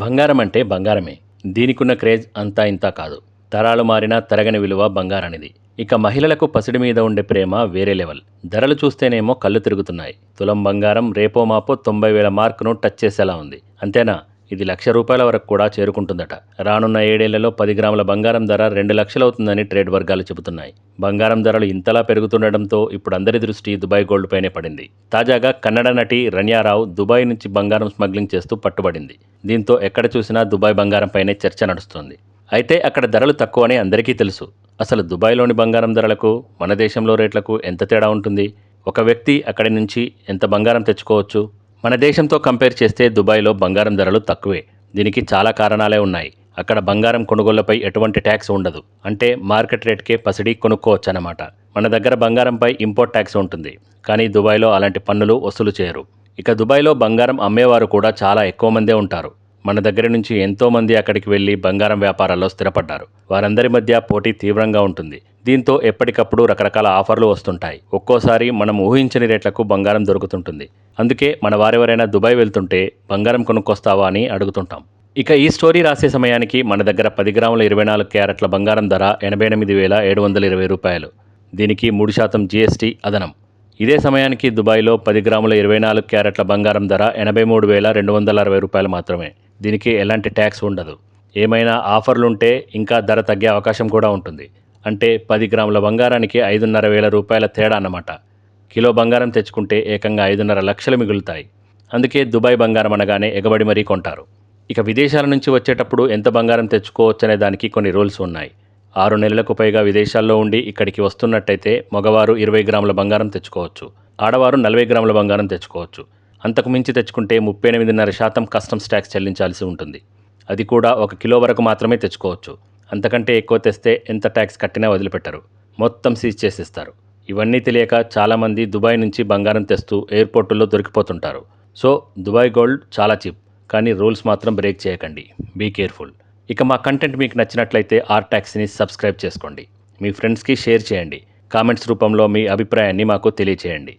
బంగారం అంటే బంగారమే. దీనికున్న క్రేజ్ అంతా ఇంతా కాదు. తరాలు మారినా తరగని విలువ బంగారానిది. ఇక మహిళలకు పసిడి మీద ఉండే ప్రేమ వేరే లెవెల్. ధరలు చూస్తేనేమో కళ్ళు తిరుగుతున్నాయి. తులం బంగారం రేపో మాపో 90,000 మార్కును టచ్ చేసేలా ఉంది. అంతేనా? ఇది ₹1,00,000 వరకు కూడా చేరుకుంటుందట. రానున్న 7 ఏళ్లలో 10 గ్రాముల బంగారం ధర 2,00,000 అవుతుందని ట్రేడ్ వర్గాలు చెబుతున్నాయి. బంగారం ధరలు ఇంతలా పెరుగుతుండటంతో ఇప్పుడు అందరి దృష్టి దుబాయ్ గోల్డ్ పైనే పడింది. తాజాగా కన్నడ నటి రన్యారావు దుబాయ్ నుంచి బంగారం స్మగ్లింగ్ చేస్తూ పట్టుబడింది. దీంతో ఎక్కడ చూసినా దుబాయ్ బంగారంపైనే చర్చ నడుస్తోంది. అయితే అక్కడ ధరలు తక్కువని అందరికీ తెలుసు. అసలు దుబాయ్లోని బంగారం ధరలకు మన దేశంలో రేట్లకు ఎంత తేడా ఉంటుంది? ఒక వ్యక్తి అక్కడి నుంచి ఎంత బంగారం తెచ్చుకోవచ్చు? మన దేశంతో కంపేర్ చేస్తే దుబాయ్లో బంగారం ధరలు తక్కువే. దీనికి చాలా కారణాలే ఉన్నాయి. అక్కడ బంగారం కొనుగోళ్లపై ఎటువంటి ట్యాక్స్ ఉండదు. అంటే మార్కెట్ రేట్కే పసిడి కొనుక్కోవచ్చన్నమాట. మన దగ్గర బంగారంపై ఇంపోర్ట్ ట్యాక్స్ ఉంటుంది. కానీ దుబాయ్లో అలాంటి పన్నులు వసూలు చేయరు. ఇక దుబాయ్లో బంగారం అమ్మేవారు కూడా చాలా ఎక్కువ మందే ఉంటారు. మన దగ్గర నుంచి ఎంతో మంది అక్కడికి వెళ్లి బంగారం వ్యాపారాల్లో స్థిరపడ్డారు. వారందరి మధ్య పోటీ తీవ్రంగా ఉంటుంది. దీంతో ఎప్పటికప్పుడు రకరకాల ఆఫర్లు వస్తుంటాయి. ఒక్కోసారి మనం ఊహించని రేట్లకు బంగారం దొరుకుతుంటుంది. అందుకే మన వారెవరైనా దుబాయ్ వెళ్తుంటే బంగారం కొనుక్కొస్తావా అని అడుగుతుంటాం. ఇక ఈ స్టోరీ రాసే సమయానికి మన దగ్గర 10 గ్రాముల 24 క్యారెట్ల బంగారం ధర ₹88,720. దీనికి 3% జీఎస్టీ అదనం. ఇదే సమయానికి దుబాయ్లో 10 గ్రాముల 24 క్యారెట్ల బంగారం ధర ₹83,260 మాత్రమే. దీనికి ఎలాంటి ట్యాక్స్ ఉండదు. ఏమైనా ఆఫర్లుంటే ఇంకా ధర తగ్గే అవకాశం కూడా ఉంటుంది. అంటే 10 గ్రాముల బంగారానికి ₹5,500 తేడా అన్నమాట. కిలో బంగారం తెచ్చుకుంటే ఏకంగా 5.5 లక్షలు మిగులుతాయి. అందుకే దుబాయ్ బంగారం అనగానే ఎగబడి మరీ కొంటారు. ఇక విదేశాల నుంచి వచ్చేటప్పుడు ఎంత బంగారం తెచ్చుకోవచ్చనే దానికి కొన్ని రూల్స్ ఉన్నాయి. 6 నెలలకు పైగా విదేశాల్లో ఉండి ఇక్కడికి వస్తున్నట్టయితే మగవారు 20 గ్రాముల బంగారం తెచ్చుకోవచ్చు. ఆడవారు 40 గ్రాముల బంగారం తెచ్చుకోవచ్చు. అంతకు మించి తెచ్చుకుంటే 38.5% కస్టమ్స్ ట్యాక్స్ చెల్లించాల్సి ఉంటుంది. అది కూడా 1 కిలో వరకు మాత్రమే తెచ్చుకోవచ్చు. అంతకంటే ఎక్కువ తెస్తే ఎంత ట్యాక్స్ కట్టినా వదిలిపెట్టరు. మొత్తం సీజ్ చేసేస్తారు. ఇవన్నీ తెలియక చాలామంది దుబాయ్ నుంచి బంగారం తెస్తూ ఎయిర్పోర్టుల్లో దొరికిపోతుంటారు. సో దుబాయ్ గోల్డ్ చాలా చీప్. కానీ రూల్స్ మాత్రం బ్రేక్ చేయకండి. Be careful. ఇక మా కంటెంట్ మీకు నచ్చినట్లయితే ఆర్ ట్యాక్స్ని సబ్స్క్రైబ్ చేసుకోండి. మీ ఫ్రెండ్స్కి షేర్ చేయండి. కామెంట్స్ రూపంలో మీ అభిప్రాయాన్ని మాకు తెలియచేయండి.